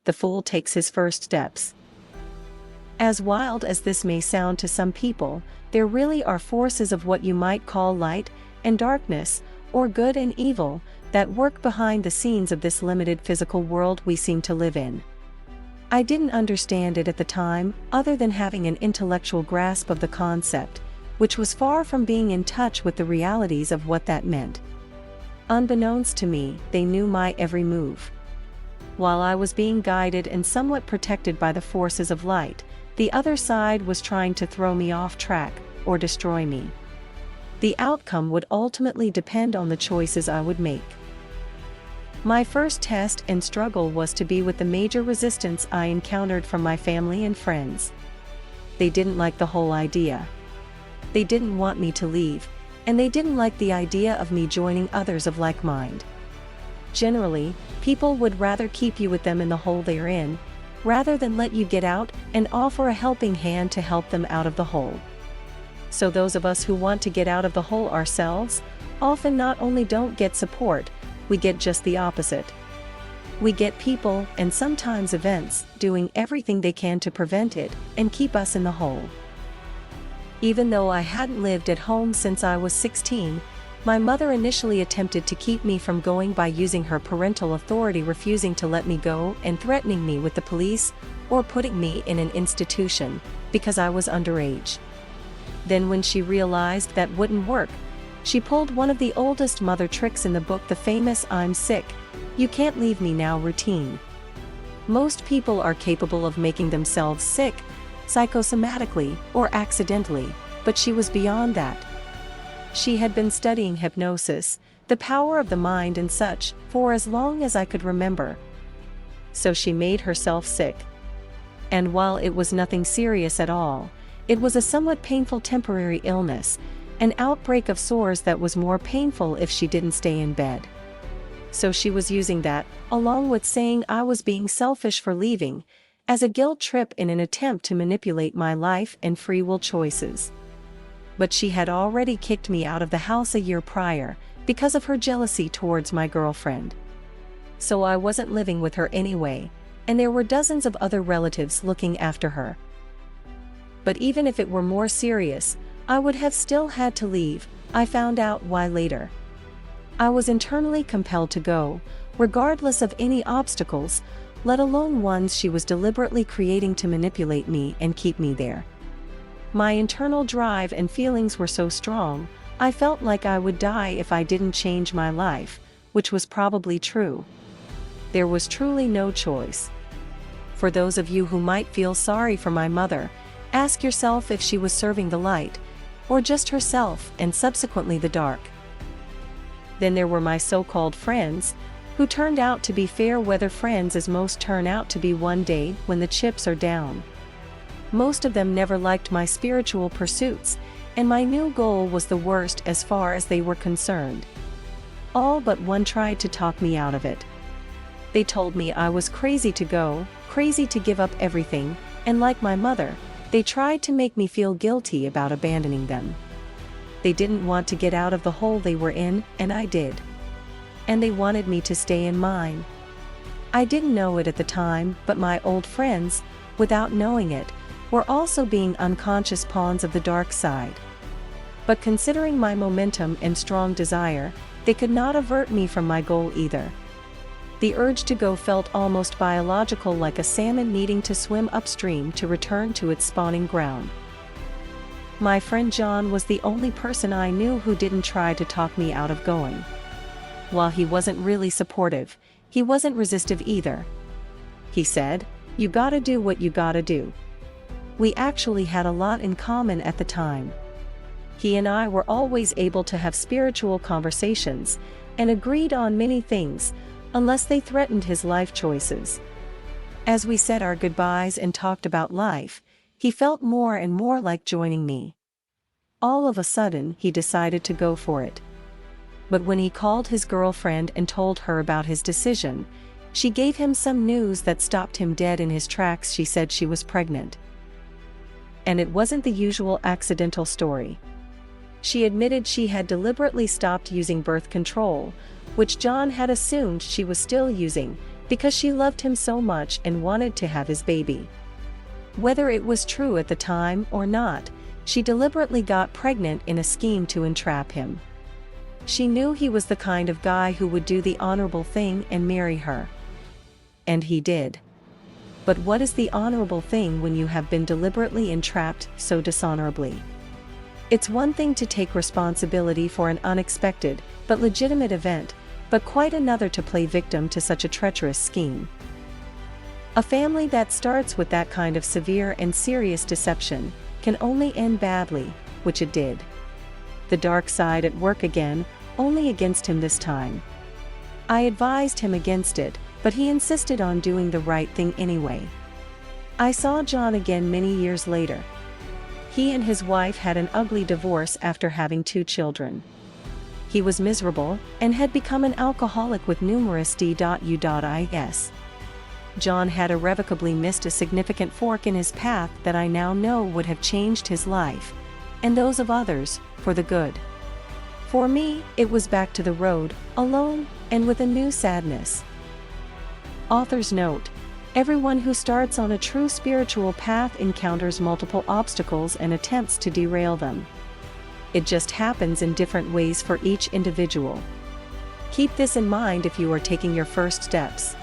the fool takes his first steps. As wild as this may sound to some people, there really are forces of what you might call light and darkness, or good and evil, that work behind the scenes of this limited physical world we seem to live in. I didn't understand it at the time, other than having an intellectual grasp of the concept, which was far from being in touch with the realities of what that meant. Unbeknownst to me, they knew my every move. While I was being guided and somewhat protected by the forces of light, the other side was trying to throw me off track, or destroy me. The outcome would ultimately depend on the choices I would make. My first test and struggle was to be with the major resistance I encountered from my family and friends. They didn't like the whole idea. They didn't want me to leave, and they didn't like the idea of me joining others of like mind. Generally, people would rather keep you with them in the hole they're in, rather than let you get out and offer a helping hand to help them out of the hole. So those of us who want to get out of the hole ourselves, often not only don't get support, we get just the opposite. We get people, and sometimes events, doing everything they can to prevent it and keep us in the hole. Even though I hadn't lived at home since I was 16, my mother initially attempted to keep me from going by using her parental authority, refusing to let me go and threatening me with the police or putting me in an institution because I was underage. Then when she realized that wouldn't work, she pulled one of the oldest mother tricks in the book, the famous "I'm sick, you can't leave me now" routine. Most people are capable of making themselves sick, psychosomatically or accidentally, but she was beyond that. She had been studying hypnosis, the power of the mind and such, for as long as I could remember. So she made herself sick. And while it was nothing serious at all, it was a somewhat painful temporary illness, an outbreak of sores that was more painful if she didn't stay in bed. So she was using that, along with saying I was being selfish for leaving, as a guilt trip in an attempt to manipulate my life and free will choices. But she had already kicked me out of the house a year prior, because of her jealousy towards my girlfriend. So I wasn't living with her anyway, and there were dozens of other relatives looking after her. But even if it were more serious, I would have still had to leave. I found out why later. I was internally compelled to go, regardless of any obstacles, let alone ones she was deliberately creating to manipulate me and keep me there. My internal drive and feelings were so strong, I felt like I would die if I didn't change my life, which was probably true. There was truly no choice. For those of you who might feel sorry for my mother, ask yourself if she was serving the light, or just herself and subsequently the dark. Then there were my so-called friends, who turned out to be fair-weather friends, as most turn out to be one day when the chips are down. Most of them never liked my spiritual pursuits, and my new goal was the worst as far as they were concerned. All but one tried to talk me out of it. They told me I was crazy to go, crazy to give up everything, and like my mother, they tried to make me feel guilty about abandoning them. They didn't want to get out of the hole they were in, and I did. And they wanted me to stay in mine. I didn't know it at the time, but my old friends, without knowing it, were also being unconscious pawns of the dark side. But considering my momentum and strong desire, they could not avert me from my goal either. The urge to go felt almost biological, like a salmon needing to swim upstream to return to its spawning ground. My friend John was the only person I knew who didn't try to talk me out of going. While he wasn't really supportive, he wasn't resistive either. He said, "You gotta do what you gotta do." We actually had a lot in common at the time. He and I were always able to have spiritual conversations, and agreed on many things, unless they threatened his life choices. As we said our goodbyes and talked about life, he felt more and more like joining me. All of a sudden, he decided to go for it. But when he called his girlfriend and told her about his decision, she gave him some news that stopped him dead in his tracks. She said she was pregnant. And it wasn't the usual accidental story. She admitted she had deliberately stopped using birth control, which John had assumed she was still using, because she loved him so much and wanted to have his baby. Whether it was true at the time or not, she deliberately got pregnant in a scheme to entrap him. She knew he was the kind of guy who would do the honorable thing and marry her. And he did. But what is the honorable thing when you have been deliberately entrapped so dishonorably? It's one thing to take responsibility for an unexpected, but legitimate event, but quite another to play victim to such a treacherous scheme. A family that starts with that kind of severe and serious deception can only end badly, which it did. The dark side at work again, only against him this time. I advised him against it, but he insisted on doing the right thing anyway. I saw John again many years later. He and his wife had an ugly divorce after having 2 children. He was miserable, and had become an alcoholic with numerous DUIs. John had irrevocably missed a significant fork in his path that I now know would have changed his life, and those of others, for the good. For me, it was back to the road, alone, and with a new sadness. Author's note: everyone who starts on a true spiritual path encounters multiple obstacles and attempts to derail them. It just happens in different ways for each individual. Keep this in mind if you are taking your first steps.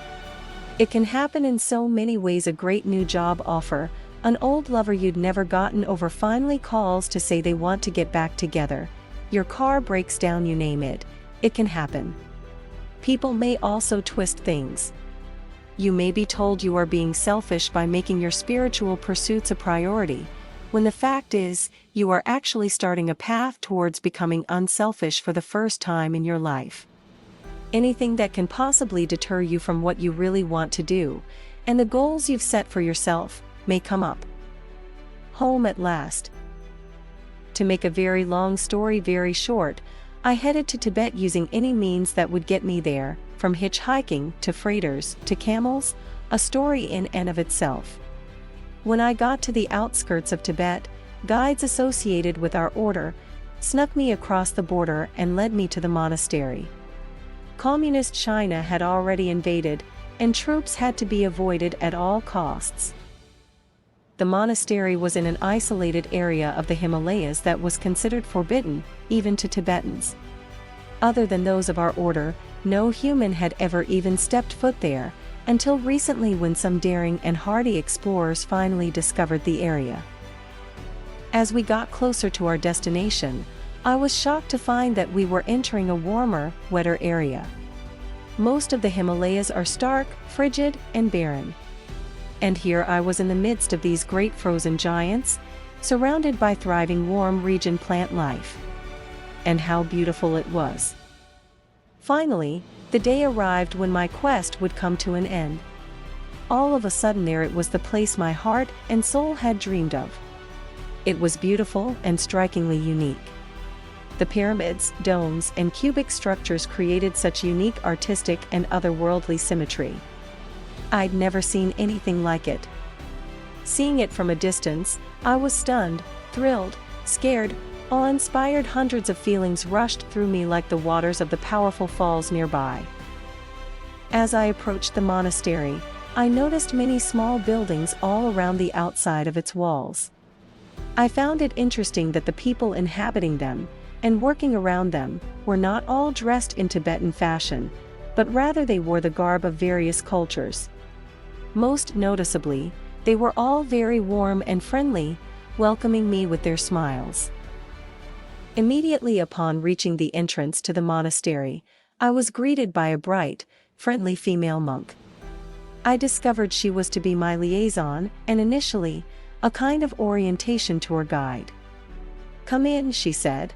It can happen in so many ways. A great new job offer, an old lover you'd never gotten over finally calls to say they want to get back together, your car breaks down, you name it, it can happen. People may also twist things. You may be told you are being selfish by making your spiritual pursuits a priority, when the fact is, you are actually starting a path towards becoming unselfish for the first time in your life. Anything that can possibly deter you from what you really want to do, and the goals you've set for yourself, may come up. Home at last. To make a very long story very short, I headed to Tibet using any means that would get me there, from hitchhiking to freighters to camels, a story in and of itself. When I got to the outskirts of Tibet, guides associated with our order snuck me across the border and led me to the monastery. Communist China had already invaded, and troops had to be avoided at all costs. The monastery was in an isolated area of the Himalayas that was considered forbidden, even to Tibetans. Other than those of our order, no human had ever even stepped foot there, until recently when some daring and hardy explorers finally discovered the area. As we got closer to our destination, I was shocked to find that we were entering a warmer, wetter area. Most of the Himalayas are stark, frigid, and barren. And here I was in the midst of these great frozen giants, surrounded by thriving warm region plant life. And how beautiful it was. Finally, the day arrived when my quest would come to an end. All of a sudden there it was, the place my heart and soul had dreamed of. It was beautiful and strikingly unique. The pyramids, domes, and cubic structures created such unique artistic and otherworldly symmetry. I'd never seen anything like it. Seeing it from a distance, I was stunned, thrilled, scared, awe-inspired. Hundreds of feelings rushed through me like the waters of the powerful falls nearby. As I approached the monastery, I noticed many small buildings all around the outside of its walls. I found it interesting that the people inhabiting them, and working around them, were not all dressed in Tibetan fashion, but rather they wore the garb of various cultures. Most noticeably, they were all very warm and friendly, welcoming me with their smiles. Immediately upon reaching the entrance to the monastery, I was greeted by a bright, friendly female monk. I discovered she was to be my liaison, and initially, a kind of orientation tour guide. "Come in," she said.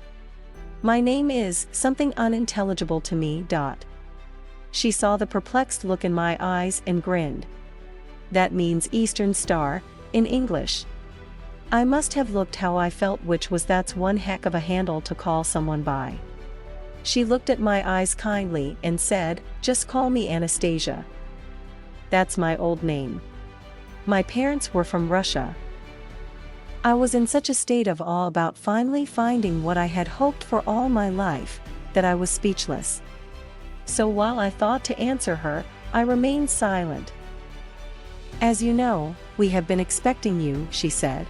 "My name is something unintelligible to me." She saw the perplexed look in my eyes and grinned. "That means Eastern Star, in English." I must have looked how I felt, which was, "That's one heck of a handle to call someone by." She looked at my eyes kindly and said, "Just call me Anastasia. That's my old name. My parents were from Russia." I was in such a state of awe about finally finding what I had hoped for all my life, that I was speechless. So while I thought to answer her, I remained silent. "As you know, we have been expecting you," she said.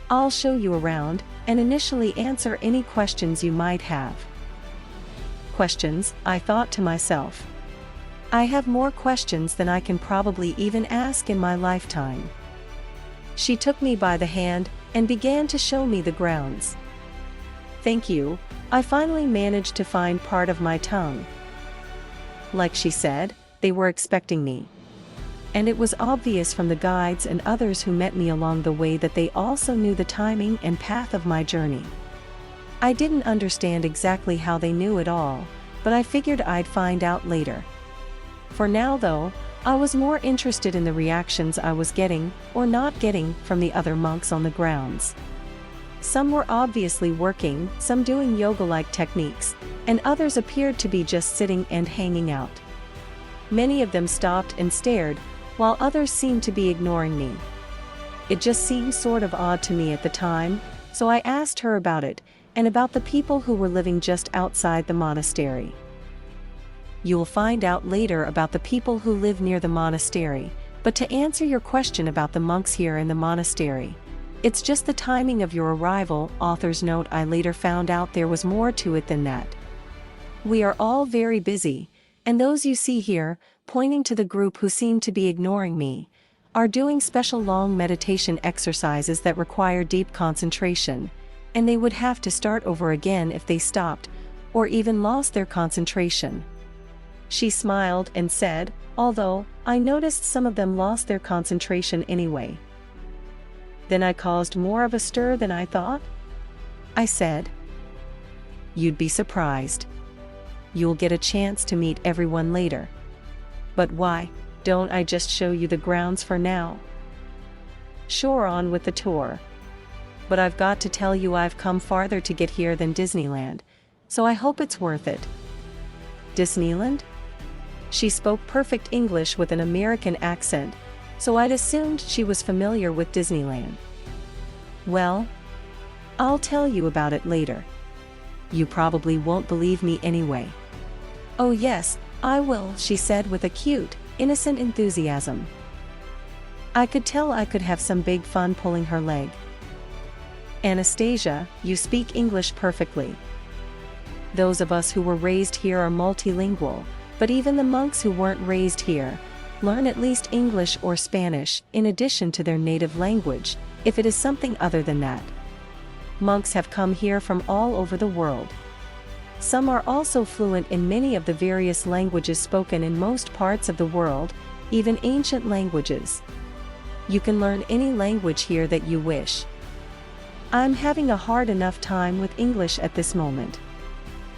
"I'll show you around, and initially answer any questions you might have." Questions, I thought to myself. I have more questions than I can probably even ask in my lifetime. She took me by the hand and began to show me the grounds. "Thank you," I finally managed to find part of my tongue. Like she said, they were expecting me. And it was obvious from the guides and others who met me along the way that they also knew the timing and path of my journey. I didn't understand exactly how they knew it all, but I figured I'd find out later. For now though, I was more interested in the reactions I was getting, or not getting, from the other monks on the grounds. Some were obviously working, some doing yoga-like techniques, and others appeared to be just sitting and hanging out. Many of them stopped and stared, while others seemed to be ignoring me. It just seemed sort of odd to me at the time, so I asked her about it, and about the people who were living just outside the monastery. You'll find out later about the people who live near the monastery, but to answer your question about the monks here in the monastery, it's just the timing of your arrival. Author's note: I later found out there was more to it than that. We are all very busy, and those you see here, pointing to the group who seem to be ignoring me, are doing special long meditation exercises that require deep concentration, and they would have to start over again if they stopped, or even lost their concentration. She smiled and said, although I noticed some of them lost their concentration anyway. Then I caused more of a stir than I thought? I said. You'd be surprised. You'll get a chance to meet everyone later. But why don't I just show you the grounds for now? Sure, on with the tour. But I've got to tell you, I've come farther to get here than Disneyland, so I hope it's worth it. Disneyland? She spoke perfect English with an American accent, so I'd assumed she was familiar with Disneyland. Well, I'll tell you about it later. You probably won't believe me anyway. Oh yes, I will, she said with a cute, innocent enthusiasm. I could tell I could have some big fun pulling her leg. Anastasia, you speak English perfectly. Those of us who were raised here are multilingual, but even the monks who weren't raised here learn at least English or Spanish in addition to their native language, if it is something other than that. Monks have come here from all over the world. Some are also fluent in many of the various languages spoken in most parts of the world, even ancient languages. You can learn any language here that you wish. I'm having a hard enough time with English at this moment.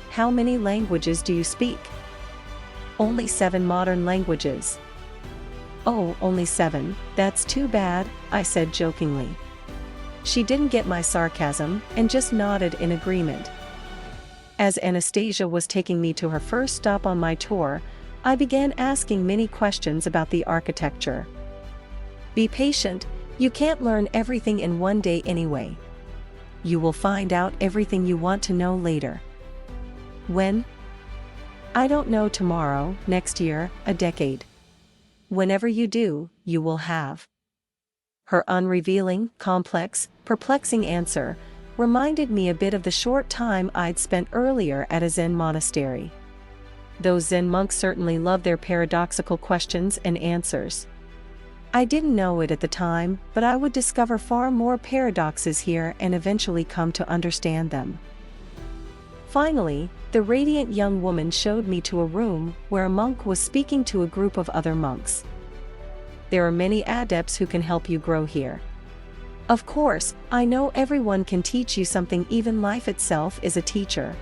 How many languages do you speak? Only 7 modern languages. Oh, only 7, that's too bad, I said jokingly. She didn't get my sarcasm and just nodded in agreement. As Anastasia was taking me to her first stop on my tour, I began asking many questions about the architecture. Be patient, you can't learn everything in one day anyway. You will find out everything you want to know later. When? I don't know, tomorrow, next year, a decade. Whenever you do, you will have. Her unrevealing, complex, perplexing answer reminded me a bit of the short time I'd spent earlier at a Zen monastery. Those Zen monks certainly love their paradoxical questions and answers. I didn't know it at the time, but I would discover far more paradoxes here and eventually come to understand them. Finally, the radiant young woman showed me to a room where a monk was speaking to a group of other monks. There are many adepts who can help you grow here. Of course, I know everyone can teach you something, even life itself is a teacher.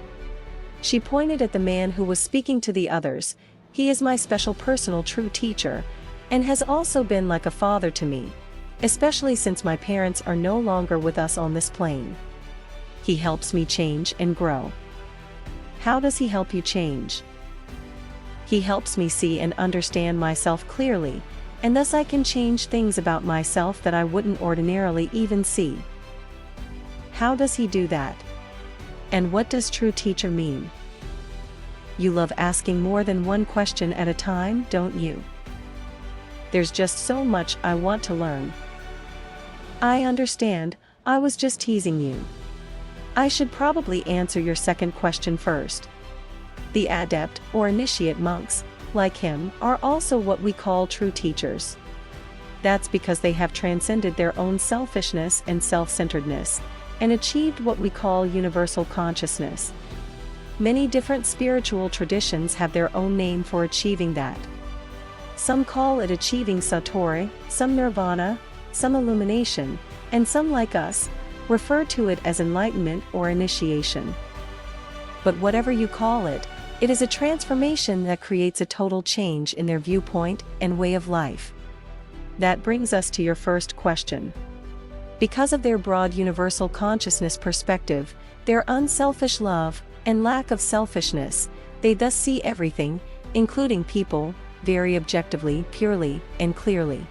She pointed at the man who was speaking to the others. He is my special personal true teacher, and has also been like a father to me, especially since my parents are no longer with us on this plane. He helps me change and grow. How does he help you change? He helps me see and understand myself clearly, and thus I can change things about myself that I wouldn't ordinarily even see. How does he do that? And what does true teacher mean? You love asking more than one question at a time, don't you? There's just so much I want to learn. I understand, I was just teasing you. I should probably answer your second question first. The adept or initiate monks, like him, are also what we call true teachers. That's because they have transcended their own selfishness and self-centeredness, and achieved what we call universal consciousness. Many different spiritual traditions have their own name for achieving that. Some call it achieving Satori, some nirvana, some illumination, and some, like us, refer to it as enlightenment or initiation. But whatever you call it, it is a transformation that creates a total change in their viewpoint and way of life. That brings us to your first question. Because of their broad universal consciousness perspective, their unselfish love, and lack of selfishness, they thus see everything, including people, very objectively, purely, and clearly.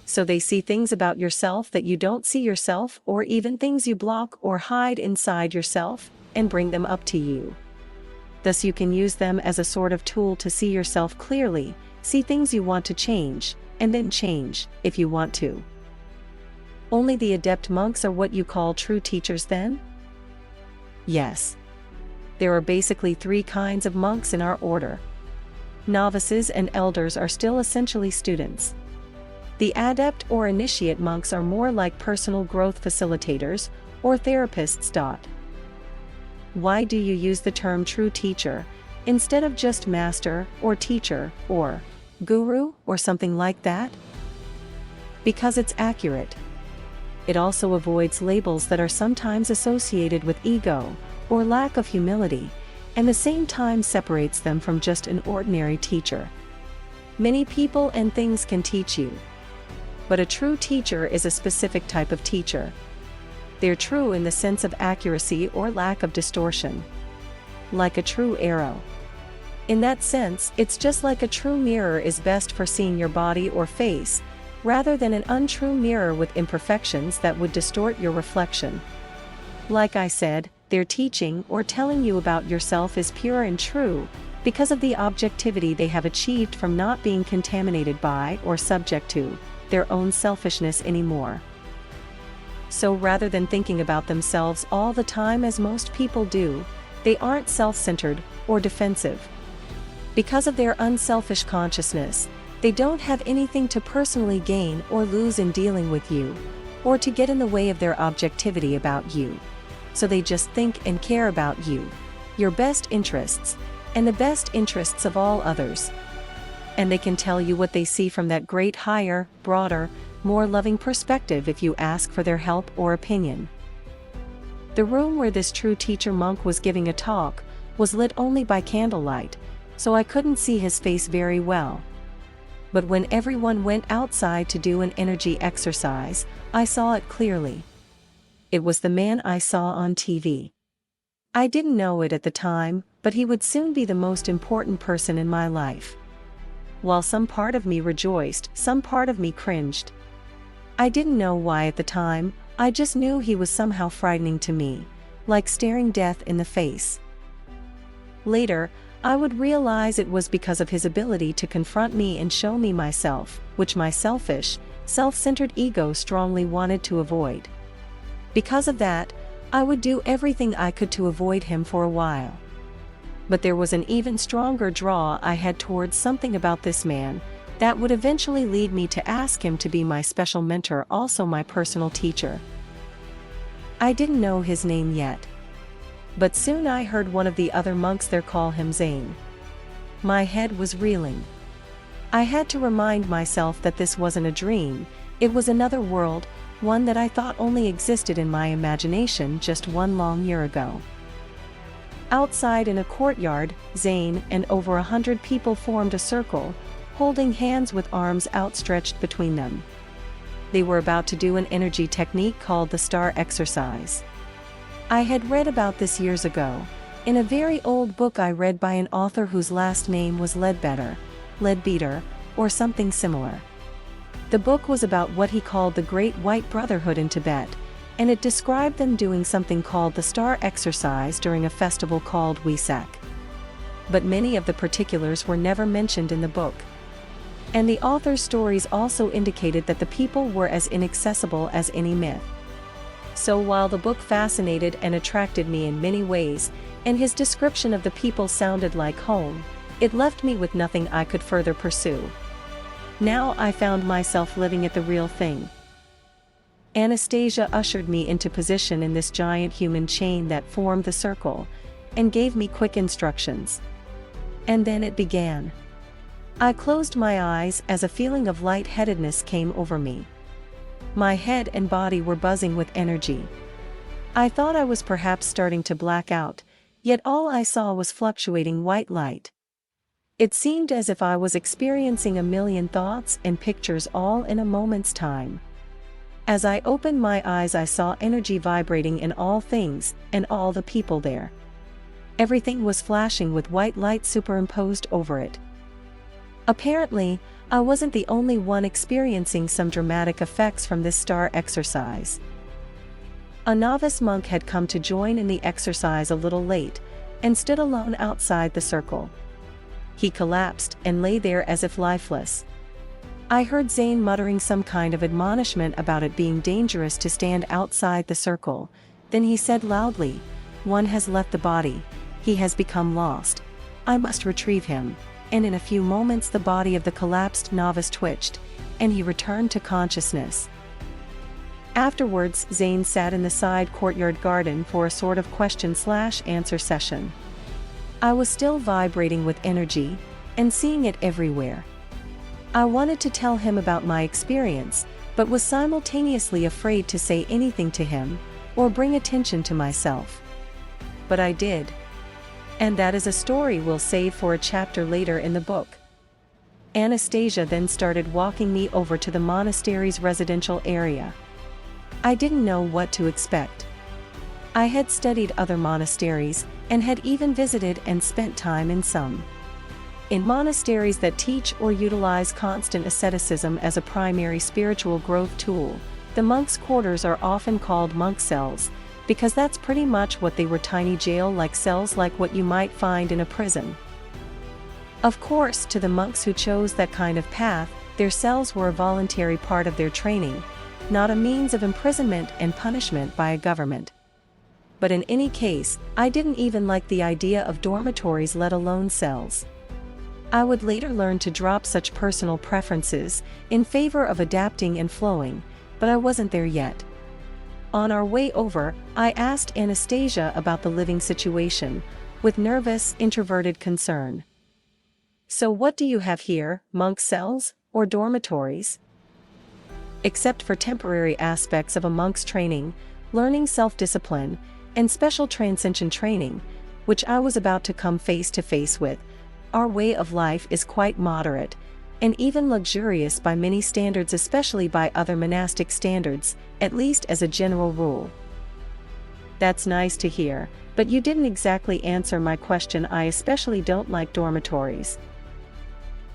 So they see things about yourself that you don't see yourself, or even things you block or hide inside yourself, and bring them up to you. Thus you can use them as a sort of tool to see yourself clearly, see things you want to change, and then change, if you want to. Only the adept monks are what you call true teachers then? Yes. There are basically three kinds of monks in our order. Novices and elders are still essentially students. The adept or initiate monks are more like personal growth facilitators, or therapists. Why do you use the term true teacher, instead of just master, or teacher, or guru, or something like that? Because it's accurate. It also avoids labels that are sometimes associated with ego, or lack of humility, and at the same time separates them from just an ordinary teacher. Many people and things can teach you. But a true teacher is a specific type of teacher. They're true in the sense of accuracy or lack of distortion. Like a true arrow. In that sense, it's just like a true mirror is best for seeing your body or face, rather than an untrue mirror with imperfections that would distort your reflection. Like I said, their teaching or telling you about yourself is pure and true, because of the objectivity they have achieved from not being contaminated by or subject to their own selfishness anymore. So rather than thinking about themselves all the time as most people do, they aren't self-centered or defensive. Because of their unselfish consciousness, they don't have anything to personally gain or lose in dealing with you, or to get in the way of their objectivity about you. So they just think and care about you, your best interests, and the best interests of all others. And they can tell you what they see from that great higher, broader, more loving perspective if you ask for their help or opinion. The room where this true teacher monk was giving a talk was lit only by candlelight, so I couldn't see his face very well. But when everyone went outside to do an energy exercise, I saw it clearly. It was the man I saw on TV. I didn't know it at the time, but he would soon be the most important person in my life. While some part of me rejoiced, some part of me cringed. I didn't know why at the time, I just knew he was somehow frightening to me, like staring death in the face. Later, I would realize it was because of his ability to confront me and show me myself, which my selfish, self-centered ego strongly wanted to avoid. Because of that, I would do everything I could to avoid him for a while. But there was an even stronger draw I had towards something about this man that would eventually lead me to ask him to be my special mentor, also my personal teacher. I didn't know his name yet. But soon I heard one of the other monks there call him Zane. My head was reeling. I had to remind myself that this wasn't a dream, it was another world, one that I thought only existed in my imagination just one long year ago. Outside in a courtyard, Zane and over 100 people formed a circle, holding hands with arms outstretched between them. They were about to do an energy technique called the star exercise. I had read about this years ago, in a very old book I read by an author whose last name was Leadbeater, or something similar. The book was about what he called the Great White Brotherhood in Tibet, and it described them doing something called the star exercise during a festival called Wesak. but many of the particulars were never mentioned in the book. And the author's stories also indicated that the people were as inaccessible as any myth. So while the book fascinated and attracted me in many ways, and his description of the people sounded like home, it left me with nothing I could further pursue. Now I found myself living at the real thing. Anastasia ushered me into position in this giant human chain that formed the circle, and gave me quick instructions. And then it began. I closed my eyes as a feeling of lightheadedness came over me. My head and body were buzzing with energy. I thought I was perhaps starting to black out, yet all I saw was fluctuating white light. It seemed as if I was experiencing a million thoughts and pictures all in a moment's time. As I opened my eyes, I saw energy vibrating in all things and all the people there. Everything was flashing with white light superimposed over it. Apparently, I wasn't the only one experiencing some dramatic effects from this star exercise. A novice monk had come to join in the exercise a little late, and stood alone outside the circle. He collapsed and lay there as if lifeless. I heard Zane muttering some kind of admonishment about it being dangerous to stand outside the circle. Then he said loudly, "One has left the body. He has become lost. I must retrieve him." And in a few moments the body of the collapsed novice twitched, and he returned to consciousness. Afterwards, Zane sat in the side courtyard garden for a sort of question-answer session. I was still vibrating with energy, and seeing it everywhere. I wanted to tell him about my experience, but was simultaneously afraid to say anything to him, or bring attention to myself. But I did. And that is a story we'll save for a chapter later in the book. Anastasia then started walking me over to the monastery's residential area. I didn't know what to expect. I had studied other monasteries, and had even visited and spent time in some. In monasteries that teach or utilize constant asceticism as a primary spiritual growth tool, the monks' quarters are often called monk cells, because that's pretty much what they were, tiny jail-like cells like what you might find in a prison. Of course, to the monks who chose that kind of path, their cells were a voluntary part of their training, not a means of imprisonment and punishment by a government. But in any case, I didn't even like the idea of dormitories, let alone cells. I would later learn to drop such personal preferences in favor of adapting and flowing, but I wasn't there yet. On our way over, I asked Anastasia about the living situation, with nervous, introverted concern. "So what do you have here, monk cells, or dormitories?" Except for temporary aspects of a monk's training, learning self-discipline, and special transcension training, which I was about to come face to face with, our way of life is quite moderate, and even luxurious by many standards, especially by other monastic standards, at least as a general rule. "That's nice to hear, but you didn't exactly answer my question. I especially don't like dormitories."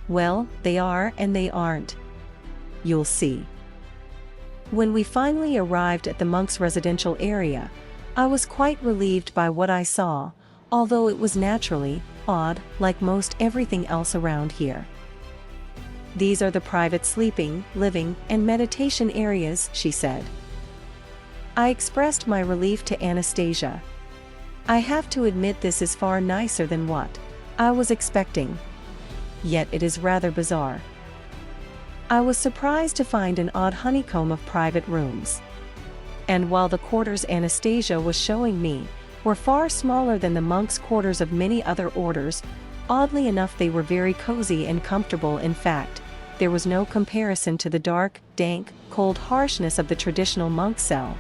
"Well, they are and they aren't. You'll see." When we finally arrived at the monks' residential area, I was quite relieved by what I saw, although it was naturally odd, like most everything else around here. "These are the private sleeping, living, and meditation areas," she said. I expressed my relief to Anastasia. I have to admit this is far nicer than what I was expecting. Yet it is rather bizarre. I was surprised to find an odd honeycomb of private rooms. And while the quarters Anastasia was showing me were far smaller than the monks' quarters of many other orders, oddly enough they were very cozy and comfortable. In fact, there was no comparison to the dark, dank, cold harshness of the traditional monk cell.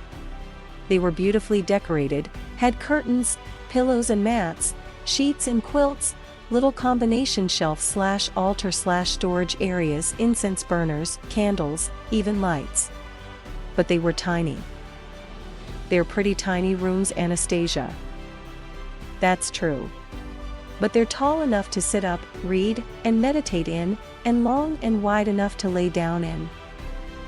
They were beautifully decorated, had curtains, pillows and mats, sheets and quilts, little combination shelf/altar/storage areas, incense burners, candles, even lights. But they were tiny. "They're pretty tiny rooms, Anastasia." "That's true. But they're tall enough to sit up, read, and meditate in, and long and wide enough to lay down in.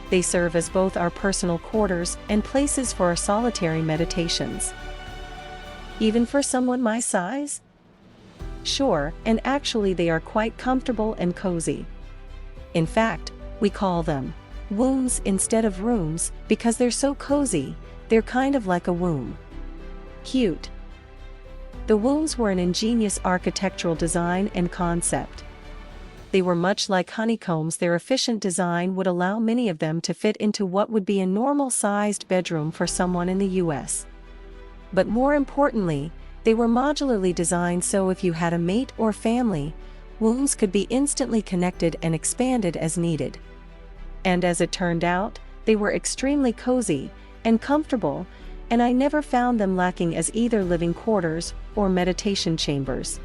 They serve as both our personal quarters and places for our solitary meditations." "Even for someone my size?" Sure, and actually they are quite comfortable and cozy. In fact, we call them wombs instead of rooms because they're so cozy, they're kind of like a womb. Cute. The wombs were an ingenious architectural design and concept. They were much like honeycombs. Their efficient design would allow many of them to fit into what would be a normal-sized bedroom for someone in the US. But more importantly, they were modularly designed so if you had a mate or family, wombs could be instantly connected and expanded as needed. And as it turned out, they were extremely cozy and comfortable, and I never found them lacking as either living quarters or meditation chambers.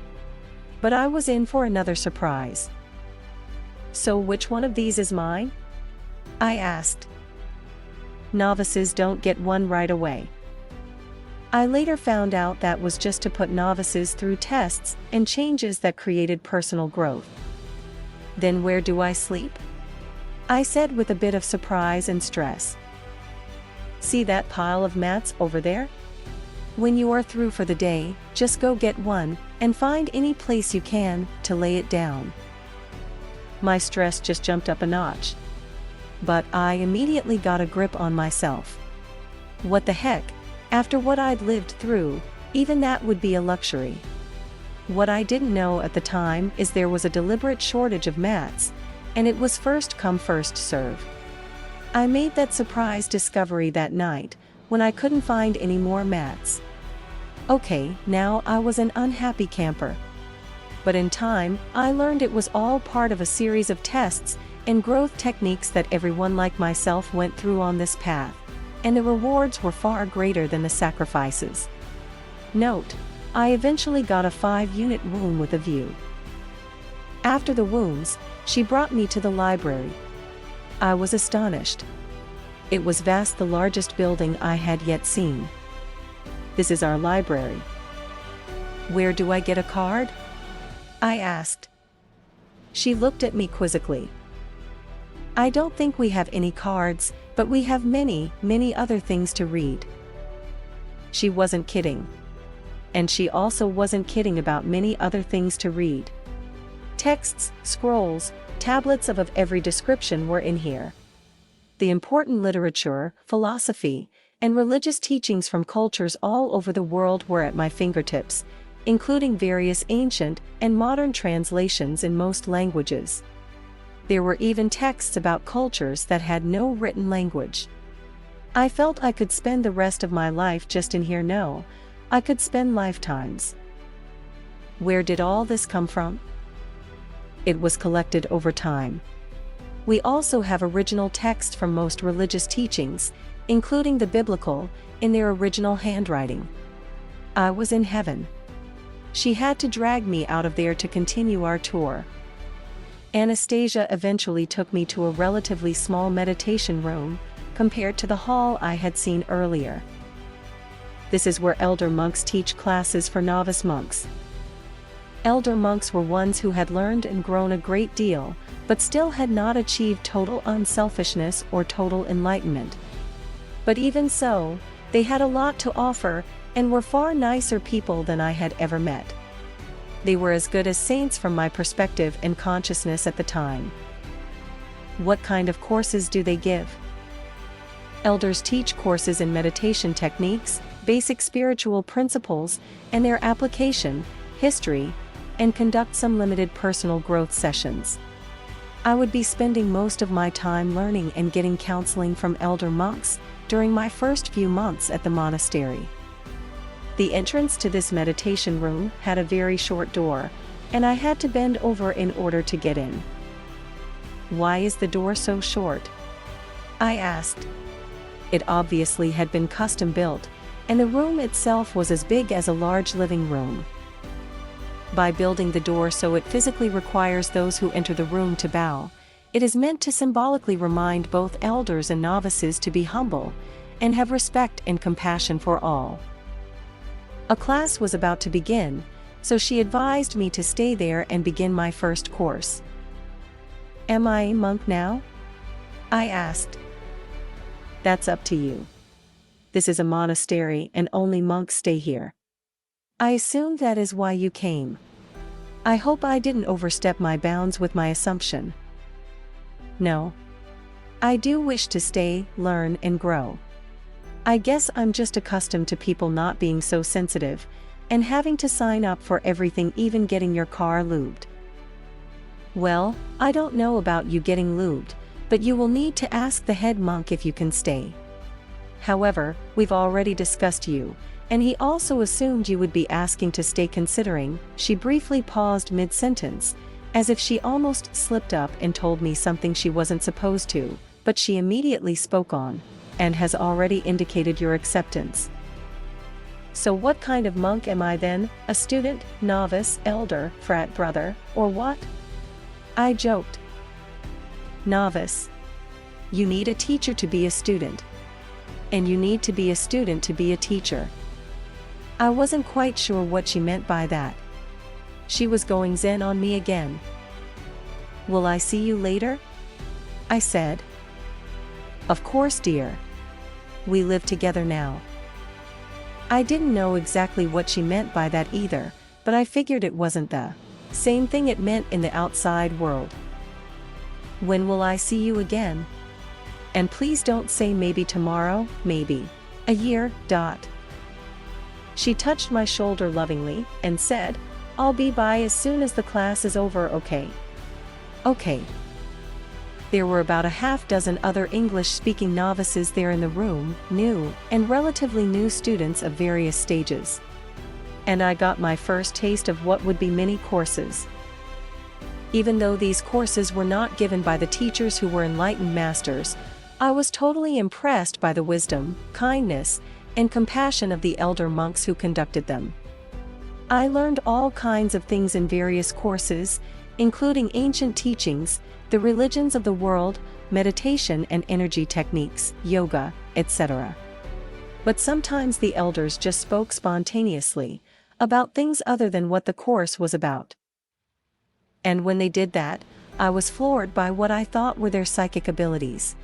But I was in for another surprise. So which one of these is mine? I asked. Novices don't get one right away. I later found out that was just to put novices through tests and changes that created personal growth. Then where do I sleep? I said with a bit of surprise and stress. See that pile of mats over there? When you are through for the day, just go get one and find any place you can to lay it down. My stress just jumped up a notch. But I immediately got a grip on myself. What the heck? After what I'd lived through, even that would be a luxury. What I didn't know at the time is there was a deliberate shortage of mats, and it was first come first serve. I made that surprise discovery that night, when I couldn't find any more mats. Okay, now I was an unhappy camper. But in time, I learned it was all part of a series of tests and growth techniques that everyone like myself went through on this path, and the rewards were far greater than the sacrifices. Note, I eventually got a 5-unit womb with a view. After the wombs, she brought me to the library. I was astonished. It was vast, the largest building I had yet seen. This is our library. Where do I get a card? I asked. She looked at me quizzically. I don't think we have any cards, but we have many, many other things to read. She wasn't kidding. And she also wasn't kidding about many other things to read. Texts, scrolls, tablets of every description were in here. The important literature, philosophy, and religious teachings from cultures all over the world were at my fingertips, including various ancient and modern translations in most languages. There were even texts about cultures that had no written language. I felt I could spend the rest of my life just in here. No, I could spend lifetimes. Where did all this come from? It was collected over time. We also have original text from most religious teachings, including the biblical, in their original handwriting. I was in heaven. She had to drag me out of there to continue our tour. Anastasia eventually took me to a relatively small meditation room, compared to the hall I had seen earlier. This is where elder monks teach classes for novice monks. Elder monks were ones who had learned and grown a great deal, but still had not achieved total unselfishness or total enlightenment. But even so, they had a lot to offer, and were far nicer people than I had ever met. They were as good as saints from my perspective and consciousness at the time. What kind of courses do they give? Elders teach courses in meditation techniques, basic spiritual principles, and their application, history, and conduct some limited personal growth sessions. I would be spending most of my time learning and getting counseling from elder monks during my first few months at the monastery. The entrance to this meditation room had a very short door, and I had to bend over in order to get in. Why is the door so short? I asked. It obviously had been custom built, and the room itself was as big as a large living room. By building the door so it physically requires those who enter the room to bow, it is meant to symbolically remind both elders and novices to be humble and have respect and compassion for all. A class was about to begin, so she advised me to stay there and begin my first course. Am I a monk now? I asked. That's up to you. This is a monastery and only monks stay here. I assume that is why you came. I hope I didn't overstep my bounds with my assumption. No. I do wish to stay, learn, and grow. I guess I'm just accustomed to people not being so sensitive, and having to sign up for everything, even getting your car lubed. Well, I don't know about you getting lubed, but you will need to ask the head monk if you can stay. However, we've already discussed you, and he also assumed you would be asking to stay, considering. She briefly paused mid-sentence, as if she almost slipped up and told me something she wasn't supposed to, but she immediately spoke on, and has already indicated your acceptance. So what kind of monk am I then? A student, novice, elder, frat brother, or what? I joked. Novice. You need a teacher to be a student. And you need to be a student to be a teacher. I wasn't quite sure what she meant by that. She was going zen on me again. Will I see you later? I said. Of course, dear. We live together now. I didn't know exactly what she meant by that either, but I figured it wasn't the same thing it meant in the outside world. When will I see you again? And please don't say maybe tomorrow, maybe a year. She touched my shoulder lovingly and said, I'll be by as soon as the class is over, okay? Okay. There were about a half-dozen other English-speaking novices there in the room, new and relatively new students of various stages. And I got my first taste of what would be mini courses. Even though these courses were not given by the teachers who were enlightened masters, I was totally impressed by the wisdom, kindness, and compassion of the elder monks who conducted them. I learned all kinds of things in various courses, including ancient teachings, the religions of the world, meditation and energy techniques, yoga, etc. But sometimes the elders just spoke spontaneously about things other than what the course was about. And when they did that, I was floored by what I thought were their psychic abilities.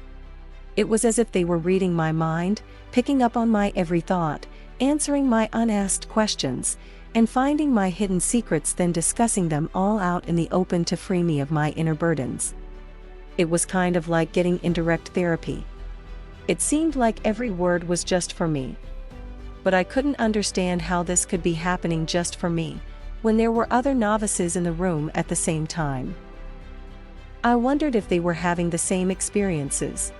It was as if they were reading my mind, picking up on my every thought, answering my unasked questions, and finding my hidden secrets, then discussing them all out in the open to free me of my inner burdens. It was kind of like getting indirect therapy. It seemed like every word was just for me. But I couldn't understand how this could be happening just for me, when there were other novices in the room at the same time. I wondered if they were having the same experiences.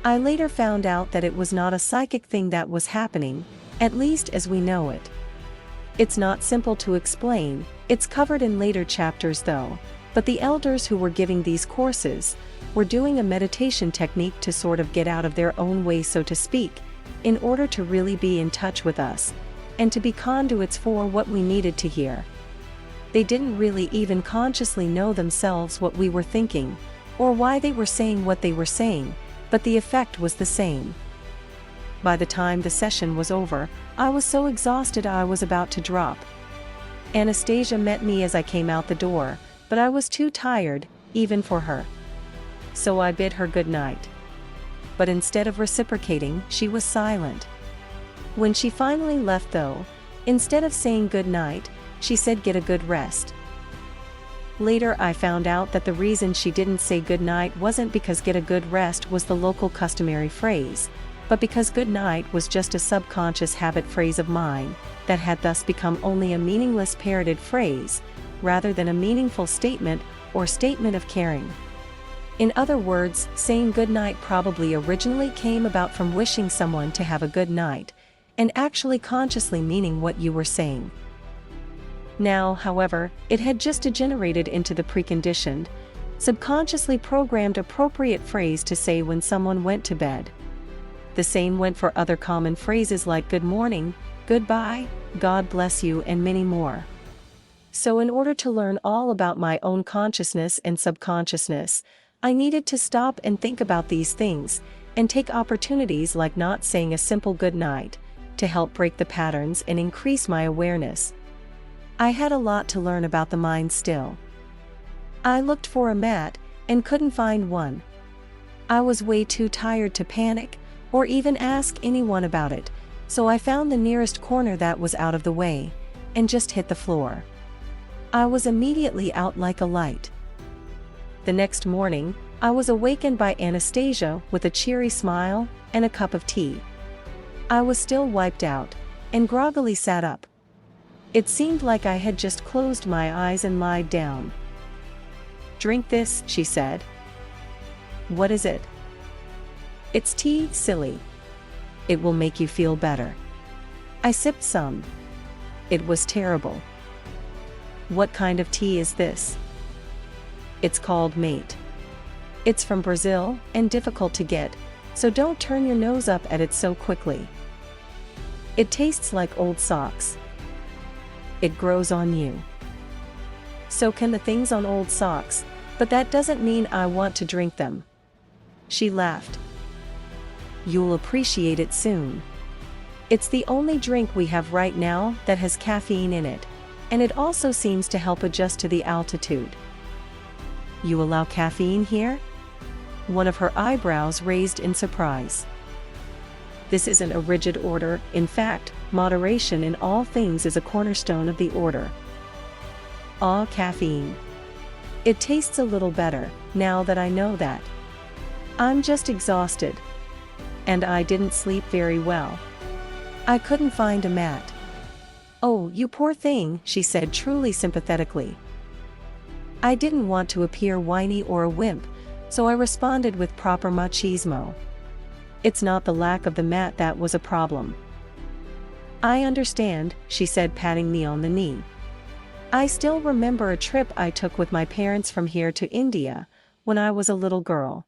I later found out that it was not a psychic thing that was happening, at least as we know it. It's not simple to explain, it's covered in later chapters though, but the elders who were giving these courses were doing a meditation technique to sort of get out of their own way, so to speak, in order to really be in touch with us, and to be conduits for what we needed to hear. They didn't really even consciously know themselves what we were thinking, or why they were saying what they were saying, but the effect was the same. By the time the session was over, I was so exhausted I was about to drop. Anastasia met me as I came out the door, but I was too tired, even for her. So I bid her good night. But instead of reciprocating, she was silent. When she finally left though, instead of saying good night, she said get a good rest. Later I found out that the reason she didn't say good night wasn't because get a good rest was the local customary phrase, but because good night was just a subconscious habit phrase of mine, that had thus become only a meaningless parroted phrase, rather than a meaningful statement or statement of caring. In other words, saying good night probably originally came about from wishing someone to have a good night, and actually consciously meaning what you were saying. Now, however, it had just degenerated into the preconditioned, subconsciously programmed appropriate phrase to say when someone went to bed. The same went for other common phrases like good morning, goodbye, God bless you, and many more. So in order to learn all about my own consciousness and subconsciousness, I needed to stop and think about these things, and take opportunities like not saying a simple good night, to help break the patterns and increase my awareness. I had a lot to learn about the mind still. I looked for a mat, and couldn't find one. I was way too tired to panic, or even ask anyone about it, so I found the nearest corner that was out of the way, and just hit the floor. I was immediately out like a light. The next morning, I was awakened by Anastasia with a cheery smile and a cup of tea. I was still wiped out, and groggily sat up. It seemed like I had just closed my eyes and lied down. "Drink this," she said. "What is it?" "It's tea, silly. It will make you feel better." I sipped some. It was terrible. "What kind of tea is this?" "It's called Mate. It's from Brazil and difficult to get, so don't turn your nose up at it so quickly. It tastes like old socks. It grows on you. So can the things on old socks, but that doesn't mean I want to drink them." She laughed. "You'll appreciate it soon. It's the only drink we have right now that has caffeine in it, and it also seems to help adjust to the altitude." "You allow caffeine here?" One of her eyebrows raised in surprise. "This isn't a rigid order. In fact, moderation in all things is a cornerstone of the order." "Ah, caffeine. It tastes a little better, now that I know that. I'm just exhausted. And I didn't sleep very well. I couldn't find a mat." "Oh, you poor thing," she said truly sympathetically. I didn't want to appear whiny or a wimp, so I responded with proper machismo. "It's not the lack of the mat that was a problem." "I understand," she said, patting me on the knee. "I still remember a trip I took with my parents from here to India, when I was a little girl.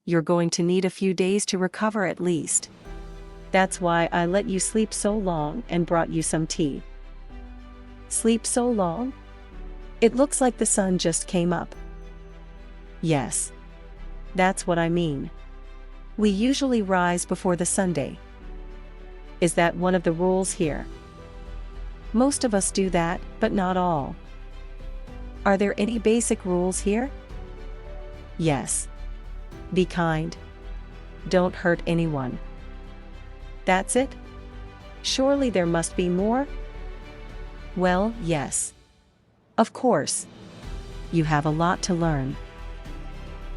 You're going to need a few days to recover at least. That's why I let you sleep so long and brought you some tea." "Sleep so long? It looks like the sun just came up." "Yes. That's what I mean. We usually rise before the Sunday." "Is that one of the rules here?" "Most of us do that, but not all." "Are there any basic rules here?" "Yes. Be kind. Don't hurt anyone." "That's it? Surely there must be more?" "Well, yes. Of course. You have a lot to learn."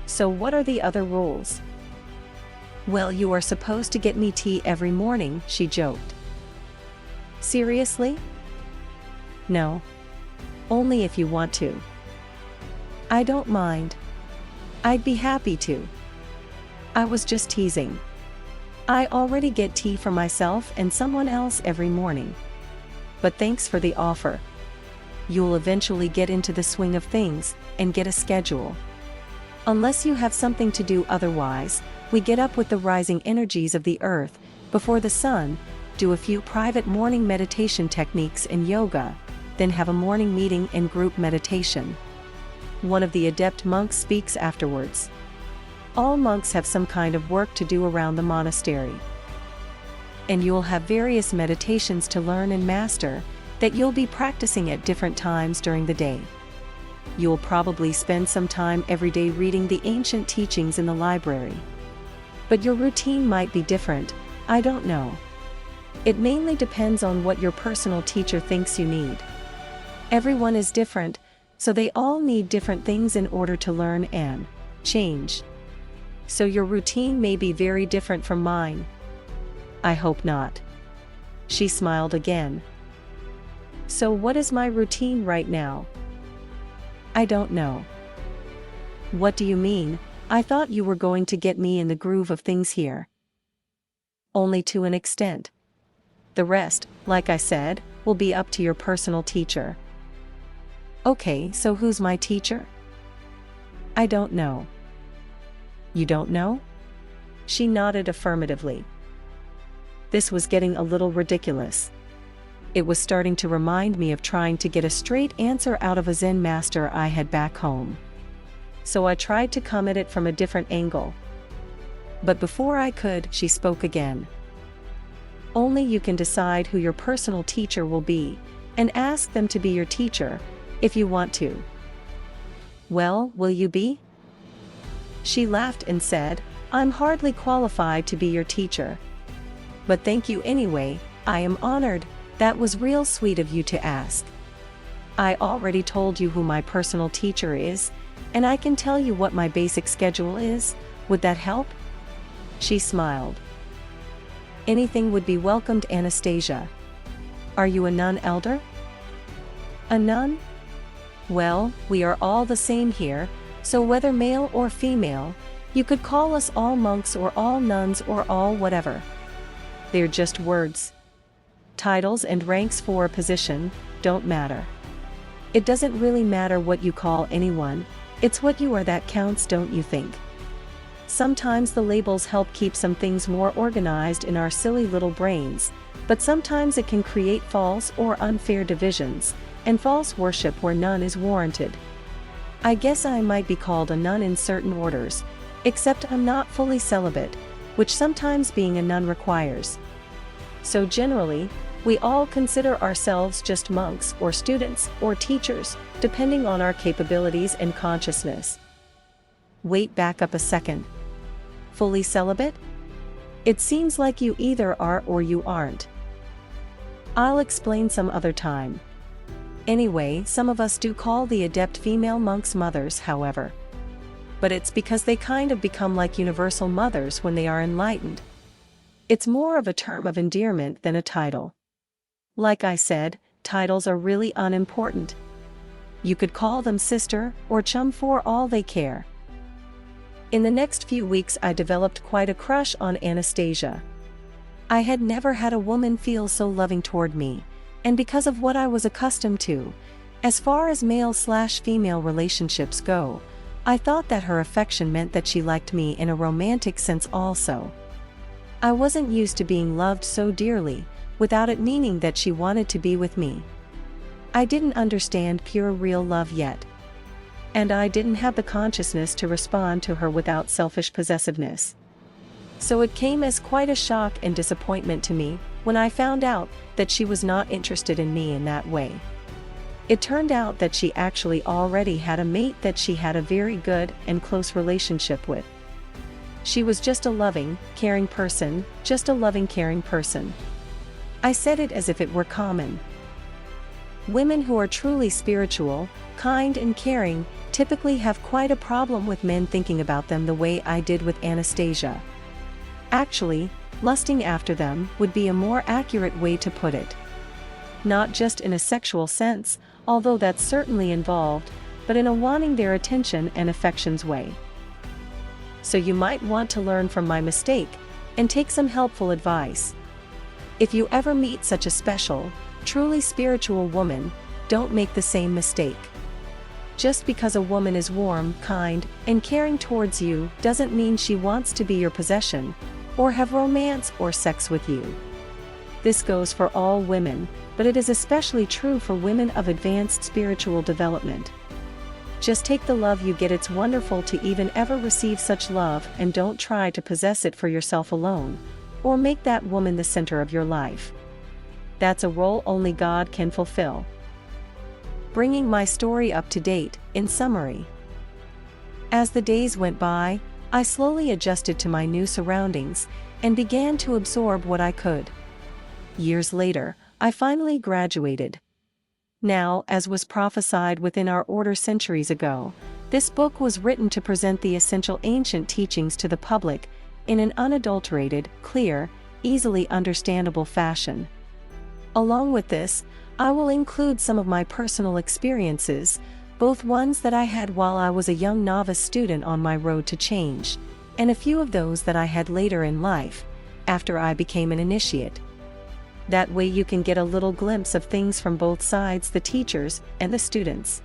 "So what are the other rules?" "Well, you are supposed to get me tea every morning," she joked. "Seriously?" "No. Only if you want to." "I don't mind. I'd be happy to." I was just teasing. I already get tea for myself and someone else every morning. But thanks for the offer. You'll eventually get into the swing of things and get a schedule. Unless you have something to do otherwise, we get up with the rising energies of the earth, before the sun, do a few private morning meditation techniques and yoga, then have a morning meeting and group meditation. One of the adept monks speaks afterwards. All monks have some kind of work to do around the monastery. And you'll have various meditations to learn and master, that you'll be practicing at different times during the day. You'll probably spend some time every day reading the ancient teachings in the library. But your routine might be different, I don't know. It mainly depends on what your personal teacher thinks you need. Everyone is different, so they all need different things in order to learn and change. So your routine may be very different from mine. I hope not." She smiled again. "So what is my routine right now?" "I don't know." "What do you mean? I thought you were going to get me in the groove of things here." "Only to an extent. The rest, like I said, will be up to your personal teacher." "Okay, so who's my teacher?" "I don't know." "You don't know?" She nodded affirmatively. This was getting a little ridiculous. It was starting to remind me of trying to get a straight answer out of a Zen master I had back home. So I tried to come at it from a different angle. But before I could, she spoke again. "Only you can decide who your personal teacher will be, and ask them to be your teacher, if you want to." "Well, will you be?" She laughed and said, "I'm hardly qualified to be your teacher. But thank you anyway, I am honored, that was real sweet of you to ask." I already told you who my personal teacher is, and I can tell you what my basic schedule is. Would that help?" She smiled. "Anything would be welcomed, Anastasia. Are you a nun, elder?" "A nun? Well, we are all the same here, so whether male or female, you could call us all monks or all nuns or all whatever. They're just words. Titles and ranks for a position don't matter. It doesn't really matter what you call anyone, it's what you are that counts, don't you think? Sometimes the labels help keep some things more organized in our silly little brains, but sometimes it can create false or unfair divisions, and false worship where none is warranted. I guess I might be called a nun in certain orders, except I'm not fully celibate, which sometimes being a nun requires. So generally, we all consider ourselves just monks or students or teachers, depending on our capabilities and consciousness." Wait, back up a second. Fully celibate? It seems like you either are or you aren't. I'll explain some other time. Anyway, some of us do call the adept female monks mothers, however. But it's because they kind of become like universal mothers when they are enlightened. It's more of a term of endearment than a title. Like I said, titles are really unimportant. You could call them sister or chum for all they care. In the next few weeks I developed quite a crush on Anastasia. I had never had a woman feel so loving toward me, and because of what I was accustomed to, as far as male/female relationships go, I thought that her affection meant that she liked me in a romantic sense also. I wasn't used to being loved so dearly, without it meaning that she wanted to be with me. I didn't understand pure real love yet. And I didn't have the consciousness to respond to her without selfish possessiveness. So it came as quite a shock and disappointment to me when I found out that she was not interested in me in that way. It turned out that she actually already had a mate that she had a very good and close relationship with. She was just a loving, caring person, just a loving, caring person. I said it as if it were common. Women who are truly spiritual, kind and caring, typically have quite a problem with men thinking about them the way I did with Anastasia. Actually, lusting after them would be a more accurate way to put it. Not just in a sexual sense, although that's certainly involved, but in a wanting their attention and affections way. So you might want to learn from my mistake, and take some helpful advice. If you ever meet such a special, truly spiritual woman, don't make the same mistake. Just because a woman is warm, kind, and caring towards you doesn't mean she wants to be your possession, or have romance or sex with you. This goes for all women, but it is especially true for women of advanced spiritual development. Just take the love you get. It's wonderful to even ever receive such love, and don't try to possess it for yourself alone, or make that woman the center of your life. That's a role only God can fulfill. Bringing my story up to date, in summary. As the days went by, I slowly adjusted to my new surroundings, and began to absorb what I could. Years later, I finally graduated. Now, as was prophesied within our order centuries ago, this book was written to present the essential ancient teachings to the public, in an unadulterated, clear, easily understandable fashion. Along with this, I will include some of my personal experiences, both ones that I had while I was a young novice student on my road to change, and a few of those that I had later in life, after I became an initiate. That way you can get a little glimpse of things from both sides, the teachers and the students.